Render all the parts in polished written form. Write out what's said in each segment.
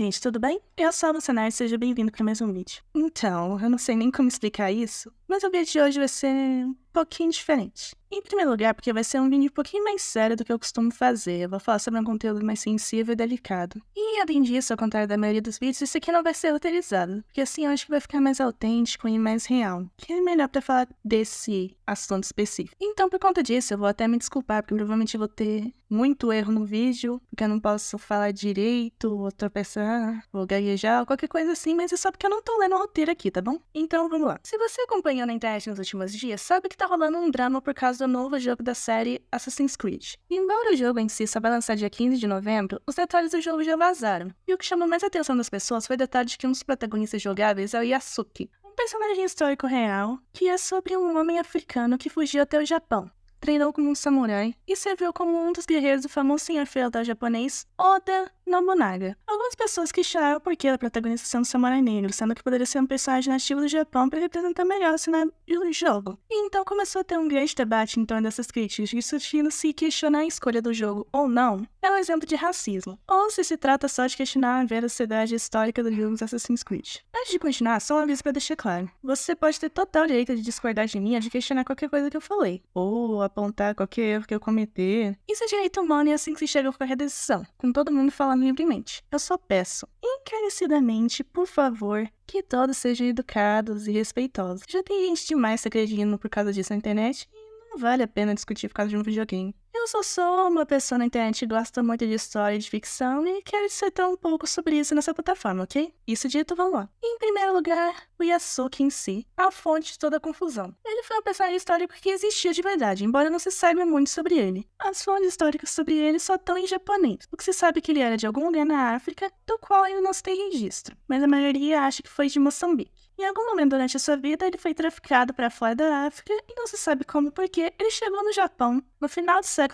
gente, tudo bem? Eu sou a Luciana e seja bem-vindo para mais um vídeo. Então, eu não sei nem como explicar isso, mas o vídeo de hoje vai ser um pouquinho diferente. Em primeiro lugar, porque vai ser um vídeo um pouquinho mais sério do que eu costumo fazer. Eu vou falar sobre um conteúdo mais sensível e delicado. E, além disso, ao contrário da maioria dos vídeos, esse aqui não vai ser roteirizado, porque assim eu acho que vai ficar mais autêntico e mais real, que é melhor pra falar desse assunto específico. Então, por conta disso, eu vou até me desculpar, porque provavelmente eu vou ter muito erro no vídeo, porque eu não posso falar direito, ou tropeçar, ou gaguejar, ou qualquer coisa assim, mas é só porque eu não tô lendo o roteiro aqui, tá bom? Então, vamos lá. Se você acompanhou na internet nos últimos dias, sabe que tá rolando um drama por causa do novo jogo da série Assassin's Creed. E embora o jogo em si só vai lançar dia 15 de novembro, os detalhes do jogo já vazaram. E o que chamou mais a atenção das pessoas foi o detalhe de que um dos protagonistas jogáveis é o Yasuke, um personagem histórico real que é sobre um homem africano que fugiu até o Japão, treinou como um samurai e serviu como um dos guerreiros do famoso senhor feudal japonês Oda Nobunaga. Algumas pessoas questionaram por que a protagonista ser um samurai negro, sendo que poderia ser um personagem nativo do Japão para representar melhor o cenário do jogo. E então começou a ter um grande debate em torno dessas críticas, discutindo se questionar a escolha do jogo ou não é um exemplo de racismo, ou se trata só de questionar a veracidade histórica dos jogos Assassin's Creed. Antes de continuar, só um aviso para deixar claro. Você pode ter total direito de discordar de mim ou de questionar qualquer coisa que eu falei, ou apontar qualquer erro que eu cometer. Isso é direito humano e é assim que se chega a qualquer decisão, com todo mundo falando livremente. Eu só peço, encarecidamente, por favor, que todos sejam educados e respeitosos. Já tem gente demais se agredindo por causa disso na internet e não vale a pena discutir por causa de um videogame. Eu só sou uma pessoa na internet que gosta muito de história e de ficção e quero dissertar um pouco sobre isso nessa plataforma, ok? Isso dito, vamos lá. Em primeiro lugar, o Yasuke em si, a fonte de toda a confusão. Ele foi um personagem histórico que existiu de verdade, embora não se saiba muito sobre ele. As fontes históricas sobre ele só estão em japonês. O que se sabe é que ele era de algum lugar na África, do qual ainda não se tem registro, mas a maioria acha que foi de Moçambique. Em algum momento durante a sua vida, ele foi traficado para fora da África e não se sabe como ou porquê ele chegou no Japão no final do século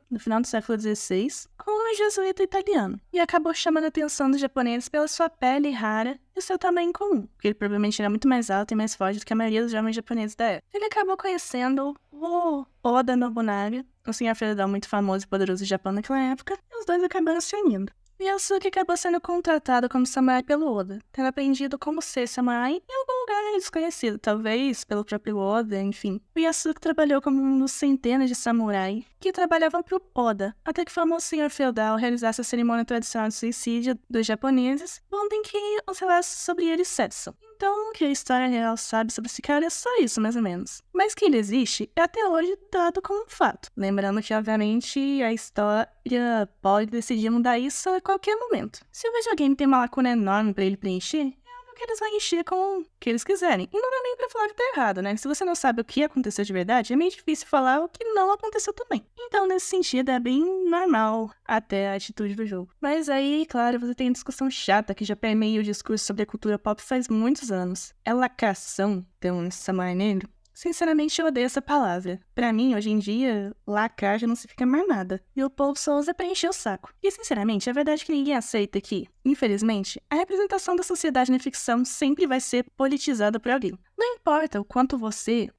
no final do século XVI, com um jesuíta italiano, e acabou chamando a atenção dos japoneses pela sua pele rara e o seu tamanho comum, porque ele provavelmente era muito mais alto e mais forte do que a maioria dos jovens japoneses da época. Ele acabou conhecendo o Oda Nobunaga, um senhor feudal muito famoso e poderoso do Japão naquela época, e os dois acabaram se unindo. Yasuke acabou sendo contratado como samurai pelo Oda, tendo aprendido como ser samurai em algum lugar desconhecido, talvez pelo próprio Oda, enfim. O Yasuke trabalhou como um dos centenas de samurai que trabalhavam para o Oda, até que o famoso senhor feudal realizasse a cerimônia tradicional de suicídio dos japoneses, ponto em que os relatos sobre ele cessam. Então, o que a história real sabe sobre esse cara é só isso, mais ou menos. Mas que ele existe é até hoje dado como um fato. Lembrando que, obviamente, a história pode decidir mudar isso a qualquer momento. Se o videogame tem uma lacuna enorme pra ele preencher, é óbvio que eles vão encher com o que eles quiserem. E não dá nem pra falar que tá errado, né? Se você não sabe o que aconteceu de verdade, é meio difícil falar o que não aconteceu também. Então, nesse sentido, é bem normal até a atitude do jogo. Mas aí, claro, você tem a discussão chata que já permeia o discurso sobre a cultura pop faz muitos anos. É lacração ter um samurai negro? Sinceramente, eu odeio essa palavra. Pra mim, hoje em dia, lacrar já não significa mais nada. E o povo só usa pra encher o saco. E, sinceramente, a verdade é que ninguém aceita que, infelizmente, a representação da sociedade na ficção sempre vai ser politizada por alguém. Não importa o quanto você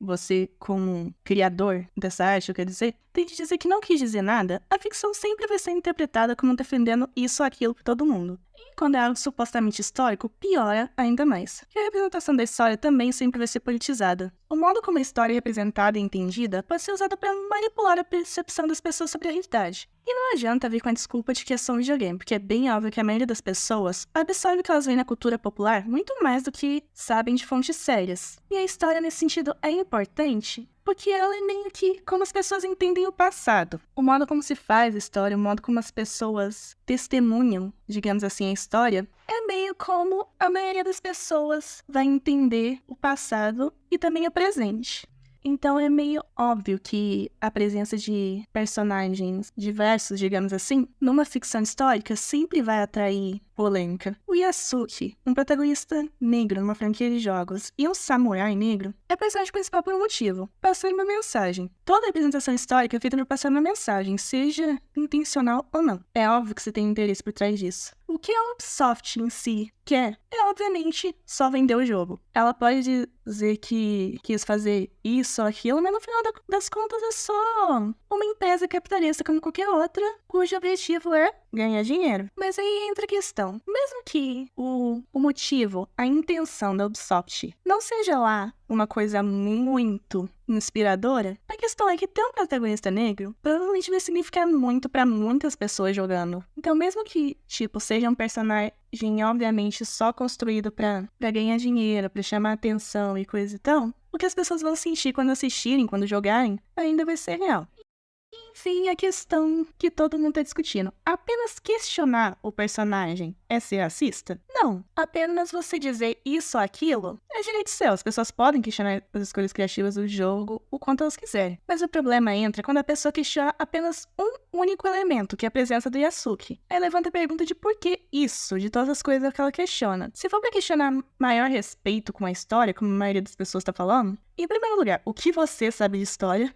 como criador dessa arte, eu quero dizer, tente dizer que não quis dizer nada, a ficção sempre vai ser interpretada como defendendo isso ou aquilo por todo mundo. E quando é algo supostamente histórico, piora ainda mais. E a representação da história também sempre vai ser politizada. O modo como a história é representada e entendida pode ser usado para manipular a percepção das pessoas sobre a realidade. E não adianta vir com a desculpa de que é só um videogame, porque é bem óbvio que a maioria das pessoas absorve o que elas veem na cultura popular muito mais do que sabem de fontes sérias. E a história, nesse sentido, é importante porque ela é meio que como as pessoas entendem o passado. O modo como se faz a história, o modo como as pessoas testemunham, digamos assim, a história, é meio como a maioria das pessoas vai entender o passado e também o presente. Então é meio óbvio que a presença de personagens diversos, digamos assim, numa ficção histórica sempre vai atrair polêmica. O Yasuke, um protagonista negro numa franquia de jogos, e um samurai negro, é o personagem principal por um motivo: passar uma mensagem. Toda representação histórica é feita por passar uma mensagem, seja intencional ou não. É óbvio que você tem interesse por trás disso. O que a Ubisoft em si quer é, obviamente, só vender o jogo. Ela pode dizer que quis fazer isso ou aquilo, mas no final das contas é só uma empresa capitalista como qualquer outra, cujo objetivo é ganhar dinheiro. Mas aí entra a questão. Mesmo que o motivo, a intenção da Ubisoft não seja lá uma coisa muito inspiradora, a questão é que ter um protagonista negro provavelmente vai significar muito pra muitas pessoas jogando. Então, mesmo que, seja um personagem obviamente só construído pra ganhar dinheiro, pra chamar atenção e coisa e tal, o que as pessoas vão sentir quando assistirem, quando jogarem, ainda vai ser real. Enfim, a questão que todo mundo tá discutindo. Apenas questionar o personagem é ser racista? Não. Apenas você dizer isso ou aquilo é direito seu. As pessoas podem questionar as escolhas criativas do jogo o quanto elas quiserem. Mas o problema entra quando a pessoa questiona apenas um único elemento, que é a presença do Yasuke. Aí levanta a pergunta de por que isso, de todas as coisas que ela questiona. Se for pra questionar maior respeito com a história, como a maioria das pessoas tá falando, em primeiro lugar, o que você sabe de história?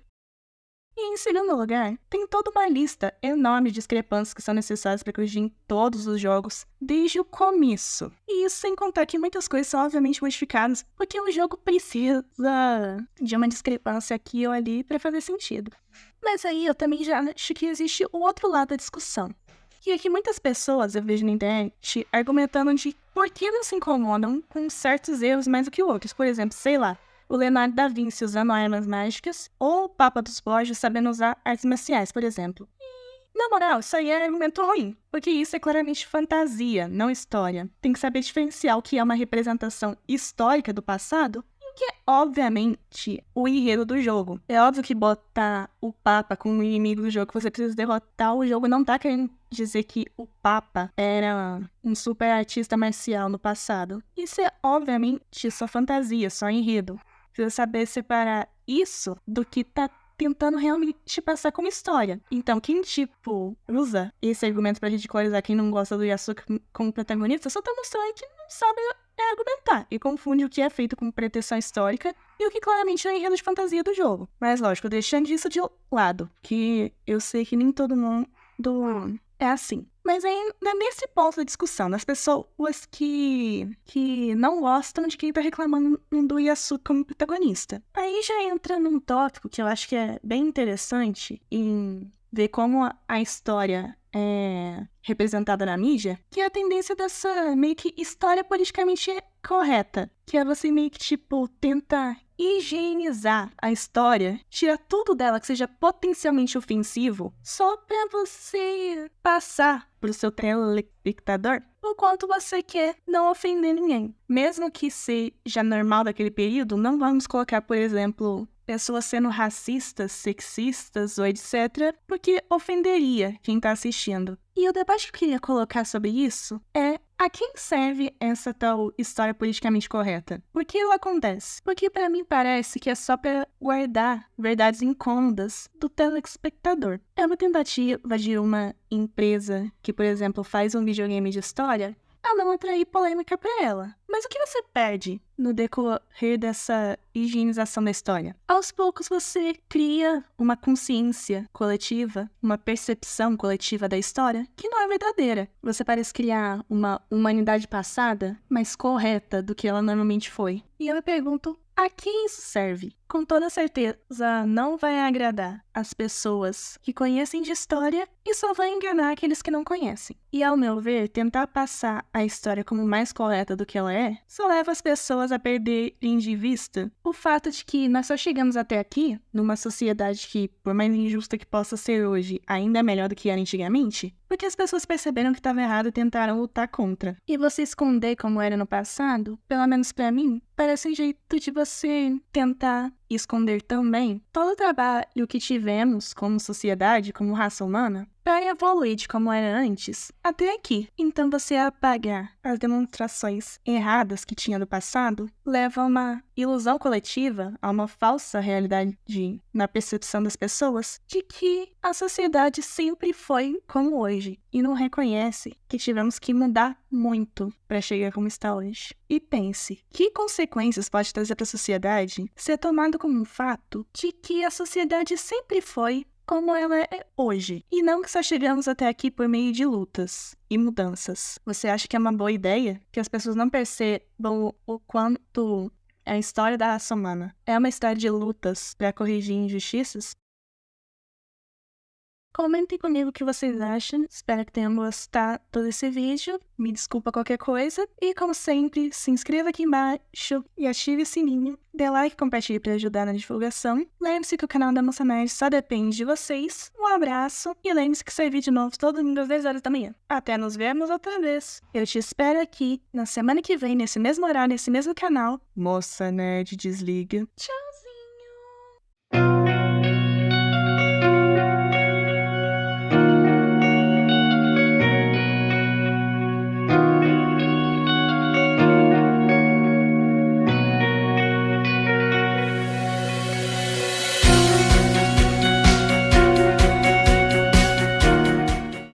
E em segundo lugar, tem toda uma lista enorme de discrepâncias que são necessárias para corrigir em todos os jogos, desde o começo. E isso sem contar que muitas coisas são obviamente modificadas, porque o jogo precisa de uma discrepância aqui ou ali para fazer sentido. Mas aí eu também já acho que existe o outro lado da discussão. Que é que muitas pessoas eu vejo na internet argumentando de por que não se incomodam com certos erros mais do que outros. Por exemplo, sei lá, o Leonardo da Vinci usando armas mágicas, ou o Papa dos Borgias sabendo usar artes marciais, por exemplo. E, na moral, isso aí é argumento ruim, porque isso é claramente fantasia, não história. Tem que saber diferenciar o que é uma representação histórica do passado e o que é, obviamente, o enredo do jogo. É óbvio que botar o Papa como inimigo do jogo que você precisa derrotar, o jogo não tá querendo dizer que o Papa era um super artista marcial no passado. Isso é, obviamente, só fantasia, só enredo. Precisa saber separar isso do que tá tentando realmente passar como história. Então, quem, usa esse argumento pra ridicularizar quem não gosta do Yasuke como protagonista, só tá mostrando que não sabe argumentar e confunde o que é feito com pretensão histórica e o que claramente é o enredo de fantasia do jogo. Mas, lógico, deixando isso de lado, que eu sei que nem todo mundo é assim. Mas ainda nesse ponto da discussão, das pessoas que não gostam de quem tá reclamando do Yasuke como protagonista. Aí já entra num tópico que eu acho que é bem interessante em ver como a história é representada na mídia, que é a tendência dessa meio que história politicamente correta, que é você meio que, tenta higienizar a história, tira tudo dela que seja potencialmente ofensivo, só pra você passar pro seu telespectador o quanto você quer não ofender ninguém. Mesmo que seja normal daquele período, não vamos colocar, por exemplo, pessoas sendo racistas, sexistas ou etc., porque ofenderia quem tá assistindo. E o debate que eu queria colocar sobre isso é a quem serve essa tal história politicamente correta? Por que ela acontece? Porque pra mim parece que é só pra guardar verdades incômodas do telespectador. É uma tentativa de uma empresa que, por exemplo, faz um videogame de história a não atrair polêmica pra ela. Mas o que você perde no decorrer dessa higienização da história? Aos poucos você cria uma consciência coletiva, uma percepção coletiva da história que não é verdadeira. Você parece criar uma humanidade passada mais correta do que ela normalmente foi. E eu me pergunto, a quem isso serve? Com toda certeza não vai agradar as pessoas que conhecem de história e só vai enganar aqueles que não conhecem. E ao meu ver, tentar passar a história como mais correta do que ela é, só leva as pessoas a perderem de vista o fato de que nós só chegamos até aqui, numa sociedade que, por mais injusta que possa ser hoje, ainda é melhor do que era antigamente, porque as pessoas perceberam que estava errado e tentaram lutar contra. E você esconder como era no passado, pelo menos pra mim, parece um jeito de você tentar esconder também todo o trabalho que tivemos como sociedade, como raça humana, para evoluir de como era antes até aqui. Então você apagar as demonstrações erradas que tinha do passado leva a uma ilusão coletiva, a uma falsa realidade na percepção das pessoas de que a sociedade sempre foi como hoje e não reconhece que tivemos que mudar muito para chegar como está hoje. E pense, que consequências pode trazer para a sociedade ser tomado como um fato de que a sociedade sempre foi como ela é hoje, e não que só chegamos até aqui por meio de lutas e mudanças. Você acha que é uma boa ideia que as pessoas não percebam o quanto a história da raça humana é uma história de lutas para corrigir injustiças? Comentem comigo o que vocês acham. Espero que tenham gostado desse vídeo. Me desculpa qualquer coisa. E como sempre, se inscreva aqui embaixo e ative o sininho. Dê like e compartilhe para ajudar na divulgação. Lembre-se que o canal da Moça Nerd só depende de vocês. Um abraço e lembre-se que sai vídeo novo todo domingo às 10 horas da manhã. Até nos vermos outra vez. Eu te espero aqui na semana que vem, nesse mesmo horário, nesse mesmo canal. Moça Nerd desliga. Tchau!